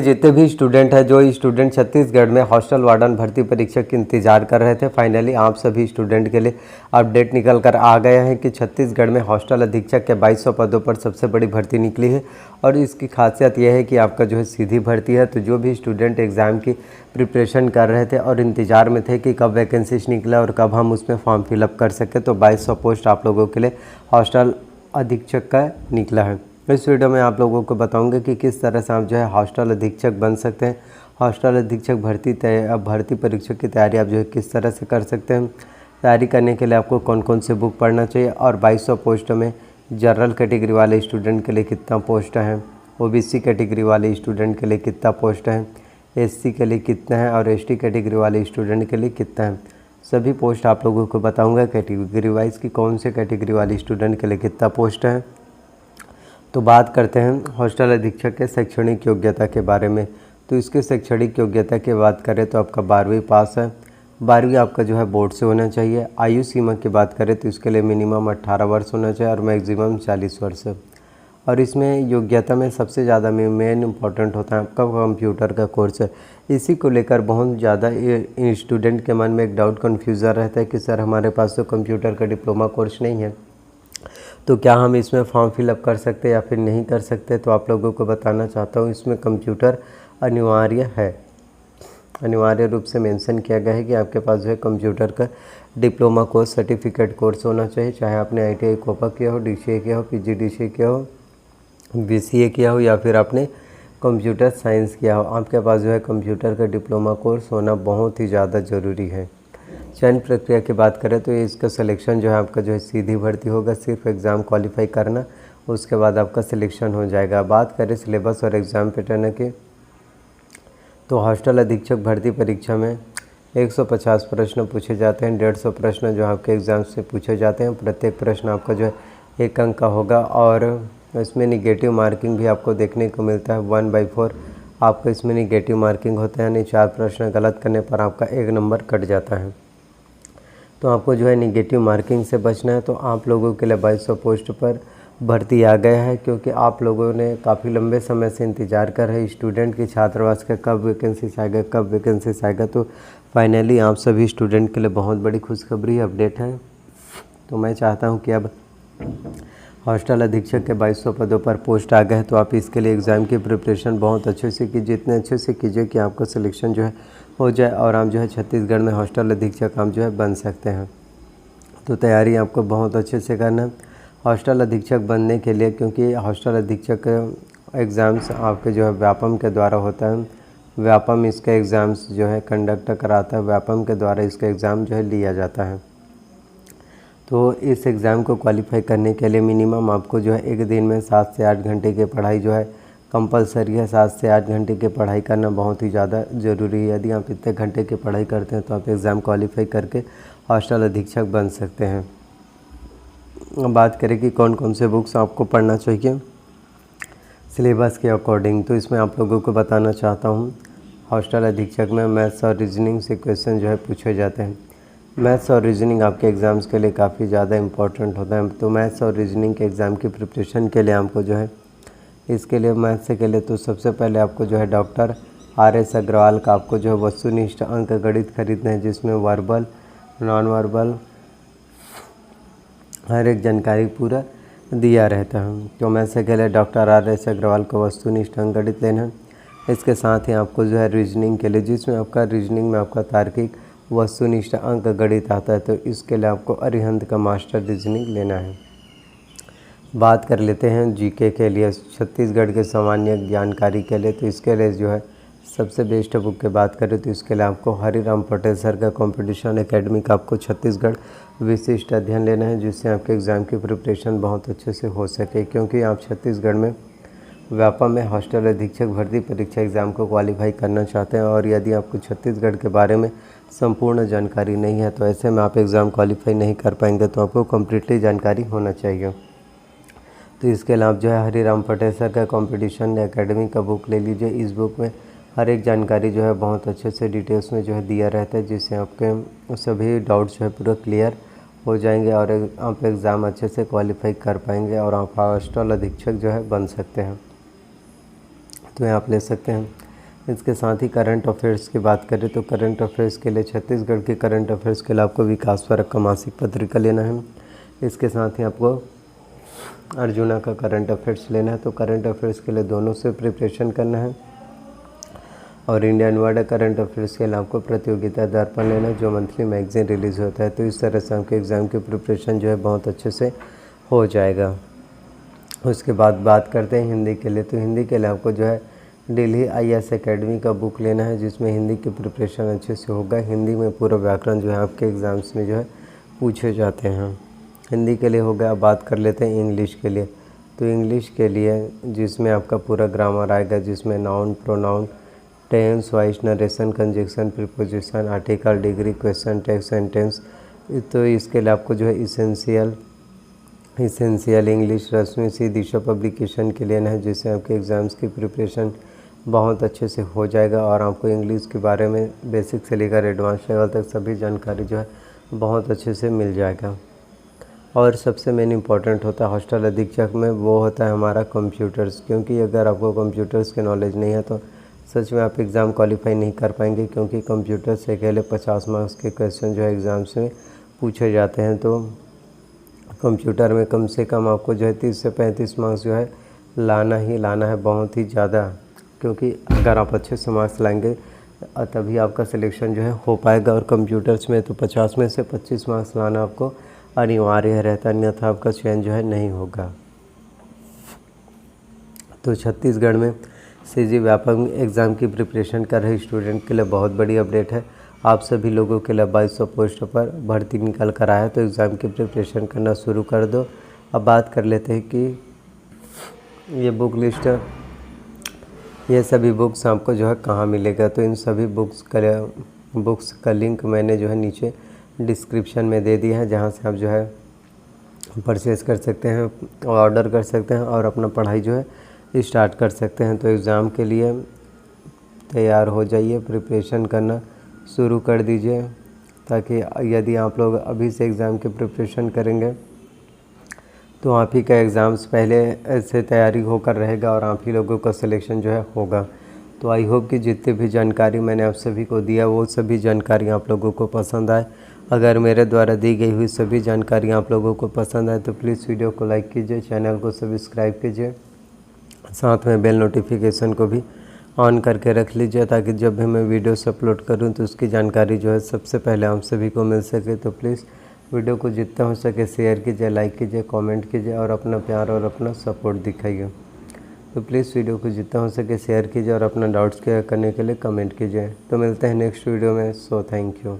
जितने भी स्टूडेंट हैं, जो स्टूडेंट छत्तीसगढ़ में हॉस्टल वार्डन भर्ती परीक्षा की इंतजार कर रहे थे, फाइनली आप सभी स्टूडेंट के लिए अपडेट निकल कर आ गया है कि छत्तीसगढ़ में हॉस्टल अधीक्षक के 2200 पदों पर सबसे बड़ी भर्ती निकली है। और इसकी खासियत यह है कि आपका जो है सीधी भर्ती है। तो जो भी स्टूडेंट एग्ज़ाम की प्रिपरेशन कर रहे थे और इंतज़ार में थे कि कब वैकेंसीज निकला और कब हम उसमें फॉर्म फिलअप कर सकें, तो 2200 पोस्ट आप लोगों के लिए हॉस्टल अधीक्षक का निकला है। इस वीडियो में आप लोगों को बताऊंगे कि किस तरह से आप जो है हॉस्टल अधीक्षक बन सकते हैं। हॉस्टल अधीक्षक भर्ती परीक्षा की तैयारी आप जो है किस तरह से कर सकते हैं। तैयारी करने के लिए आपको कौन कौन से बुक पढ़ना चाहिए और 2200 पोस्ट में जनरल कैटेगरी वाले स्टूडेंट के लिए कितना पोस्ट है, ओबीसी कैटेगरी वाले स्टूडेंट के लिए कितना पोस्ट है, एससी के लिए कितना है और एसटी कैटेगरी वाले स्टूडेंट के लिए कितना है। सभी पोस्ट आप लोगों को बताऊँगा कैटेगरी वाइज की कौन से कैटेगरी वाले स्टूडेंट के लिए कितना पोस्ट है। तो बात करते हैं हॉस्टल अधीक्षक के शैक्षणिक योग्यता के बारे में। तो इसके शैक्षणिक योग्यता की बात करें तो आपका 12वीं पास है। 12वीं आपका जो है बोर्ड से होना चाहिए। आयु सीमा की बात करें तो इसके लिए मिनिमम 18 वर्ष होना चाहिए और मैक्सिमम 40 वर्ष। और इसमें योग्यता में सबसे ज़्यादा मेन इम्पॉर्टेंट होता है आपका कंप्यूटर का कोर्स है। इसी को लेकर बहुत ज़्यादा स्टूडेंट के मन में एक डाउट कन्फ्यूज़न रहता है कि सर हमारे पास तो कंप्यूटर का डिप्लोमा कोर्स नहीं है, तो क्या हम इसमें फॉर्म फिलअप कर सकते या फिर नहीं कर सकते। तो आप लोगों को बताना चाहता हूँ इसमें कंप्यूटर अनिवार्य है। अनिवार्य रूप से मेंशन किया गया है कि आपके पास जो है कंप्यूटर का डिप्लोमा कोर्स सर्टिफिकेट कोर्स होना चाहिए, चाहे आपने ITI कोपा किया हो, DCA किया हो, PGDCA किया हो, BCA किया हो या फिर आपने कंप्यूटर साइंस किया हो। आपके पास जो है कंप्यूटर का डिप्लोमा कोर्स होना बहुत ही ज़्यादा ज़रूरी है। चयन प्रक्रिया की बात करें तो इसका सिलेक्शन जो है आपका जो है सीधी भर्ती होगा, सिर्फ एग्ज़ाम क्वालिफाई करना, उसके बाद आपका सिलेक्शन हो जाएगा। बात करें सिलेबस और एग्ज़ाम पैटर्न की, तो हॉस्टल अधीक्षक भर्ती परीक्षा में 150 प्रश्न पूछे जाते हैं। 150 प्रश्न जो आपके एग्ज़ाम से पूछे जाते हैं। प्रत्येक प्रश्न आपका जो है 1 अंक का होगा और इसमें निगेटिव मार्किंग भी आपको देखने को मिलता है। 1/4 आपको इसमें निगेटिव मार्किंग होता है, यानी 4 प्रश्न गलत करने पर आपका 1 नंबर कट जाता है। तो आपको जो है निगेटिव मार्किंग से बचना है। तो आप लोगों के लिए 2200 पोस्ट पर भर्ती आ गया है, क्योंकि आप लोगों ने काफ़ी लंबे समय से इंतज़ार कर रहे स्टूडेंट की छात्रावास का कब वैकेंसीज आएगा, कब वैकेंसीज आएगा। तो फाइनली आप सभी स्टूडेंट के लिए बहुत बड़ी खुशखबरी अपडेट है। तो मैं चाहता हूँ कि अब हॉस्टल अधीक्षक के 2200 पदों पर पोस्ट आ गए, तो आप इसके लिए एग्ज़ाम की प्रिपरेशन बहुत अच्छे से कीजिए, इतने अच्छे से कीजिए कि आपका सिलेक्शन जो है हो जाए और आप जो है छत्तीसगढ़ में हॉस्टल अधीक्षक आप जो है बन सकते हैं। तो तैयारी आपको बहुत अच्छे से करना है हॉस्टल अधीक्षक बनने के लिए, क्योंकि हॉस्टल अधीक्षक एग्ज़ाम्स आपके जो है व्यापम के द्वारा होता है। व्यापम इसका एग्ज़ाम्स जो है कंडक्ट कराता है, व्यापम के द्वारा इसका एग्ज़ाम जो है लिया जाता है। तो इस एग्ज़ाम को क्वालिफाई करने के लिए मिनिमम आपको जो है एक दिन में 7 से 8 घंटे की पढ़ाई जो है कंपलसरी है। 7 से 8 घंटे की पढ़ाई करना बहुत ही ज़्यादा ज़रूरी है। यदि आप इतने घंटे की पढ़ाई करते हैं तो आप एग्ज़ाम क्वालिफाई करके हॉस्टल अधीक्षक बन सकते हैं। अब बात करें कि कौन कौन से बुक्स आपको पढ़ना चाहिए सिलेबस के अकॉर्डिंग, तो इसमें आप लोगों को बताना चाहता हूँ हॉस्टल अधीक्षक में मैथ्स और रीजनिंग से क्वेश्चन जो है पूछे जाते हैं। मैथ्स और रीजनिंग आपके एग्ज़ाम्स के लिए काफ़ी ज़्यादा इंपॉर्टेंट होता है। तो मैथ्स और रीजनिंग के एग्ज़ाम की प्रिपरेशन के लिए आपको जो है इसके लिए मैथ्स के लिए तो सबसे पहले आपको जो है डॉक्टर RS अग्रवाल का आपको जो है वस्तुनिष्ठ अंक गणित खरीदना है, जिसमें वर्बल नॉन वर्बल हर एक जानकारी पूरा दिया रहता है। तो मैथ्स के लिए डॉक्टर RS अग्रवाल का वस्तुनिष्ठ अंक गणित लेना है। इसके साथ ही आपको जो है रीजनिंग के लिए, जिसमें आपका रीजनिंग में आपका तार्किक वस्तुनिष्ठ अंक गणित आता है, तो इसके लिए आपको अरिहंत का मास्टर रीजनिंग लेना है। बात कर लेते हैं GK के लिए, छत्तीसगढ़ के सामान्य जानकारी के लिए। तो इसके लिए जो है सबसे बेस्ट बुक की बात करें तो इसके लिए आपको हरिराम पटेल सर का कंपटीशन एकेडमी का आपको छत्तीसगढ़ विशिष्ट अध्ययन लेना है, जिससे आपके एग्ज़ाम की प्रिपरेशन बहुत अच्छे से हो सके। क्योंकि आप छत्तीसगढ़ में व्यापम में हॉस्टल अधीक्षक भर्ती परीक्षा एग्ज़ाम को क्वालिफाई करना चाहते हैं और यदि आपको छत्तीसगढ़ के बारे में संपूर्ण जानकारी नहीं है, तो ऐसे में आप एग्ज़ाम क्वालिफाई नहीं कर पाएंगे। तो आपको कम्प्लीटली जानकारी होना चाहिए। तो इसके लिए आप जो है हरिराम पटेल सर का कंपटीशन एकेडमी का बुक ले लीजिए। इस बुक में हर एक जानकारी जो है बहुत अच्छे से डिटेल्स में जो है दिया रहता है, जिससे आपके सभी डाउट्स जो है पूरा क्लियर हो जाएंगे और आप एग्ज़ाम अच्छे से क्वालिफाई कर पाएंगे और आप हॉस्टल अधीक्षक जो है बन सकते हैं। तो यहाँ आप ले सकते हैं इसके साथ ही करंट अफेयर्स की बात करें तो करंट अफेयर्स के लिए छत्तीसगढ़ के करंट अफेयर्स के लिए आपको विकास परक का मासिक पत्रिका लेना है। इसके साथ ही आपको अर्जुना का करंट अफेयर्स लेना है। तो करंट अफेयर्स के लिए दोनों से प्रिपरेशन करना है। और इंडियन वर्ल्ड करंट अफेयर्स के लिए आपको प्रतियोगिता दर्पण लेना है, जो मंथली मैगजीन रिलीज़ होता है। तो इस तरह से आपके एग्ज़ाम की प्रिपरेशन जो है बहुत अच्छे से हो जाएगा। उसके बाद बात करते हैं हिंदी के लिए। तो हिंदी के लिए आपको जो है दिल्ली IAS एकेडमी का बुक लेना है, जिसमें हिंदी की प्रिपरेशन अच्छे से होगा। हिंदी में पूरा व्याकरण जो है आपके एग्ज़ाम्स में जो है पूछे जाते हैं। हिंदी के लिए हो गया। अब बात कर लेते हैं इंग्लिश के लिए। तो इंग्लिश के लिए जिसमें आपका पूरा ग्रामर आएगा, जिसमें noun, pronoun, tense, voice, narration, conjunction, preposition, article, degree, question, text, sentence. तो इसके लिए आपको जो है इसेंशियल इंग्लिश रश्मि सी दिशा पब्लिकेशन के लिए है, जिससे आपके एग्ज़ाम्स की प्रिपरेशन बहुत अच्छे से हो जाएगा और आपको इंग्लिश के बारे में बेसिक से लेकर एडवांस लेवल तक सभी जानकारी जो है बहुत अच्छे से मिल जाएगा। और सबसे मेन इम्पॉर्टेंट होता है हॉस्टल अधीक्षक में, वो होता है हमारा कंप्यूटर्स। क्योंकि अगर आपको कंप्यूटर्स की नॉलेज नहीं है तो सच में आप एग्ज़ाम क्वालिफाई नहीं कर पाएंगे, क्योंकि कंप्यूटर से अकेले 50 मार्क्स के क्वेश्चन जो है एग्ज़ाम्स में पूछे जाते हैं। तो कंप्यूटर में कम से कम आपको जो है 30 से 35 मार्क्स जो है लाना ही लाना है, बहुत ही ज़्यादा। क्योंकि अगर आप अच्छे से मार्क्स लाएंगे तभी आपका सिलेक्शन जो है हो पाएगा। और कंप्यूटर्स में तो 50 में से 25 मार्क्स लाना आपको अनिवार्य रहता है, अन्यथा आपका चयन जो है नहीं होगा। तो छत्तीसगढ़ में CG व्यापक एग्ज़ाम की प्रिपरेशन कर रहे स्टूडेंट के लिए बहुत बड़ी अपडेट है। आप सभी लोगों के लिए 2200 पोस्ट पर भर्ती निकल कर आया है, तो एग्ज़ाम की प्रिपरेशन करना शुरू कर दो। अब बात कर लेते हैं कि ये बुक लिस्ट, ये सभी बुक्स आपको जो है कहाँ मिलेगा। तो इन सभी बुक्स का लिंक मैंने जो है नीचे डिस्क्रिप्शन में दे दिया है, जहाँ से आप जो है परचेज़ कर सकते हैं, ऑर्डर कर सकते हैं और अपना पढ़ाई जो है स्टार्ट कर सकते हैं। तो एग्ज़ाम के लिए तैयार हो जाइए, प्रिपरेशन करना शुरू कर दीजिए, ताकि यदि आप लोग अभी से एग्ज़ाम की प्रिपरेशन करेंगे तो आप ही का एग्ज़ाम्स पहले से तैयारी होकर रहेगा और आप ही लोगों का सिलेक्शन जो है होगा। तो आई होप कि जितनी भी जानकारी मैंने आप सभी को दिया वो सभी जानकारी आप लोगों को पसंद आए। अगर मेरे द्वारा दी गई हुई सभी जानकारी आप लोगों को पसंद आए तो प्लीज़ वीडियो को लाइक कीजिए, चैनल को सब्सक्राइब कीजिए, साथ में बेल नोटिफिकेशन को भी ऑन करके रख लीजिए, ताकि जब भी मैं वीडियोस अपलोड करूं तो उसकी जानकारी जो है सबसे पहले आप सभी को मिल सके। तो प्लीज़ वीडियो को जितना हो सके शेयर कीजिए, लाइक कीजिए, कमेंट कीजिए और अपना प्यार और अपना सपोर्ट दिखाइए। तो प्लीज़ वीडियो को जितना हो सके शेयर कीजिए और अपना डाउट्स क्लियर करने के लिए कमेंट कीजिए। तो मिलते हैं नेक्स्ट वीडियो में। So thank you.